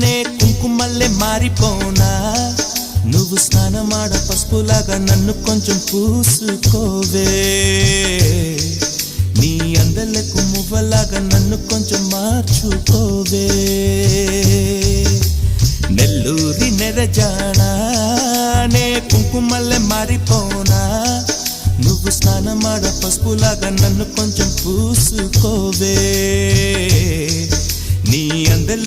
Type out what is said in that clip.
నే కుంకుమల్లే మారిపోనా నువ్వు స్నానమాడ పసుపులాగా నన్ను కొంచెం పూసుకోవే నీ అందలకు మువ్వలాగా నన్ను కొంచెం మార్చుకోవే నెల్లూరి నెరజానా నే కుంకుమల్లే మారిపోనా నువ్వు స్నానమాడ పసుపులాగా నన్ను కొంచెం పూసుకోవే నీ అందల